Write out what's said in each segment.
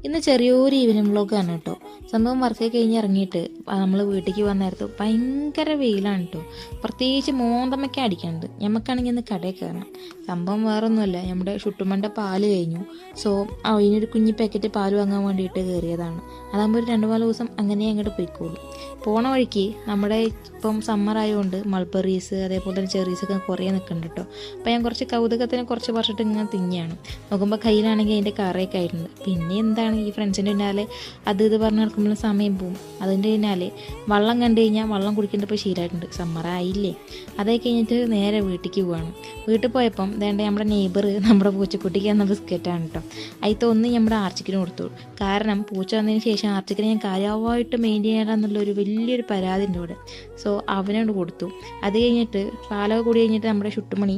ഇന്ന് ചെറിയൊരു ഈവനിങ് വ്ളോഗാണ് കേട്ടോ. സംഭവം വർക്ക് കഴിഞ്ഞ് ഇറങ്ങിയിട്ട് നമ്മൾ വീട്ടിലേക്ക് വന്ന നേരത്ത് ഭയങ്കര വെയിലാണ് കേട്ടോ. പ്രത്യേകിച്ച് മോന്തമ്മയ്ക്ക് അടിക്കാനുണ്ട്. ഞമ്മക്കാണെങ്കിൽ ഇന്ന് കടയിൽ കയറണം. സംഭവം വേറൊന്നുമല്ല, നമ്മുടെ ഷുട്ടുമ്മൻ്റെ പാല് കഴിഞ്ഞു. സോ അതിനൊരു കുഞ്ഞി പാക്കറ്റ് പാല് വാങ്ങാൻ വേണ്ടിയിട്ട് കയറിയതാണ്. അതാകുമ്പോൾ ഒരു 2-4 ദിവസം അങ്ങനെ അങ്ങോട്ട് പോയിക്കോളും. പോണ വഴിക്ക് നമ്മുടെ ഇപ്പം സമ്മർ ആയതുകൊണ്ട് മൾബറീസ് അതേപോലെ തന്നെ ചെറീസൊക്കെ കുറേ നിൽക്കുന്നുണ്ട് കേട്ടോ. അപ്പോൾ ഞാൻ കുറച്ച് കൗതുകത്തിന് കുറച്ച് വർഷമായിട്ട് ഇങ്ങനെ തിങ്ങിയാണ് നോക്കുമ്പോൾ കയ്യിലാണെങ്കിൽ അതിൻ്റെ കറയൊക്കെ ആയിട്ടുണ്ട്. പിന്നെ എന്താണ് ഈ ഫ്രണ്ട്സിൻ്റെ പിന്നാലെ അത് ഇത് പറഞ്ഞ് നടക്കുമ്പോൾ സമയം പോവും. അതിൻ്റെ പിന്നാലെ വെള്ളം കണ്ടു കഴിഞ്ഞാൽ വെള്ളം കുടിക്കേണ്ടപ്പോൾ ശീലമായിട്ടുണ്ട്. സമ്മറായില്ലേ. അതൊക്കെ കഴിഞ്ഞിട്ട് നേരെ വീട്ടിലേക്ക് പോവാണ്. വീട്ടിൽ പോയപ്പം വേണ്ട നമ്മുടെ നെയ്ബർ നമ്മുടെ പൂച്ചക്കുട്ടിക്ക് തന്ന ബിസ്ക്കറ്റാണ് കേട്ടോ. അതിൽ ഒന്ന് നമ്മുടെ ആർച്ചിക്കിന് കൊടുത്തു. കാരണം പൂച്ച വന്നതിന് ശേഷം ആർച്ചിക്കിനെ ഞാൻ കാര്യമായിട്ട് മെയിൻറ്റെയിൻ ചെയ്യാനെന്നുള്ളൊരു വലിയൊരു പരാതി ഉണ്ട് ഇവിടെ. സോ അവനോട് കൊടുത്തു. അത് കഴിഞ്ഞിട്ട് പാലൊക്കെ കൂടി കഴിഞ്ഞിട്ട് നമ്മുടെ ഷുട്ടുമണി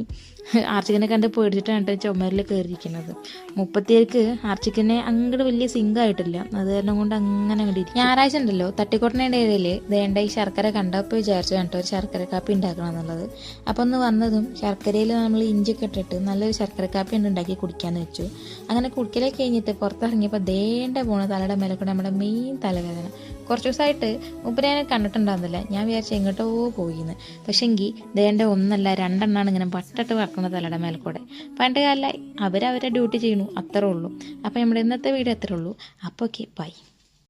ആർച്ചിക്കനെ കണ്ട് പേടിച്ചിട്ടാണ് ചുമരിൽ കയറിയിരിക്കുന്നത്. 37ക്ക് ആർച്ചിക്കനെ അങ്ങോട്ട് വലിയ സിങ്കായിട്ടില്ല. അത് കാരണം കൊണ്ട് അങ്ങനെ അങ്ങോട്ട് ഇരിക്കും. ഞായറാഴ്ച ഉണ്ടല്ലോ തട്ടിക്കൊട്ടണേൻ്റെ ഇടയിൽ വേണ്ട ഈ ശർക്കര കണ്ടപ്പോൾ വിചാരിച്ചു കേട്ടോ ഒരു ശർക്കര കാപ്പി ഉണ്ടാക്കണം എന്നുള്ളത്. അപ്പോൾ ഒന്ന് വന്നതും ശർക്കരയിൽ നമ്മൾ ഇഞ്ചിയൊക്കെ ഇട്ടിട്ട് നല്ലൊരു ശർക്കര കാപ്പി ഉണ്ടാക്കി കുടിക്കാമെന്ന് വെച്ചു. അങ്ങനെ കുടിക്കലൊക്കെ കഴിഞ്ഞിട്ട് പുറത്തിറങ്ങിയപ്പോൾ ദേണ്ട പോണ തലയുടെ മേലെ കൂടെ നമ്മുടെ മെയിൻ തലവേദന. കുറച്ച് ദിവസമായിട്ട് മുപ്പരേനെ കണ്ടിട്ടുണ്ടാകുന്നില്ല. ഞാൻ വിചാരിച്ചു എങ്ങോട്ടോ പോയിന്ന്. പക്ഷെ എങ്കിൽ ദേണ്ട ഒന്നല്ല 2 എണ്ണമാണ് ഇങ്ങനെ വട്ടിട്ട് വറക്കുന്ന തലയുടെ മേൽക്കൂടെ. പണ്ട് കാലമായി അവരവരെ ഡ്യൂട്ടി ചെയ്യണു, അത്രേ ഉള്ളൂ. അപ്പോൾ നമ്മുടെ ഇന്നത്തെ വീഡിയോ അത്രേ ഉള്ളൂ. അപ്പോൾ ഓക്കെ ബൈ.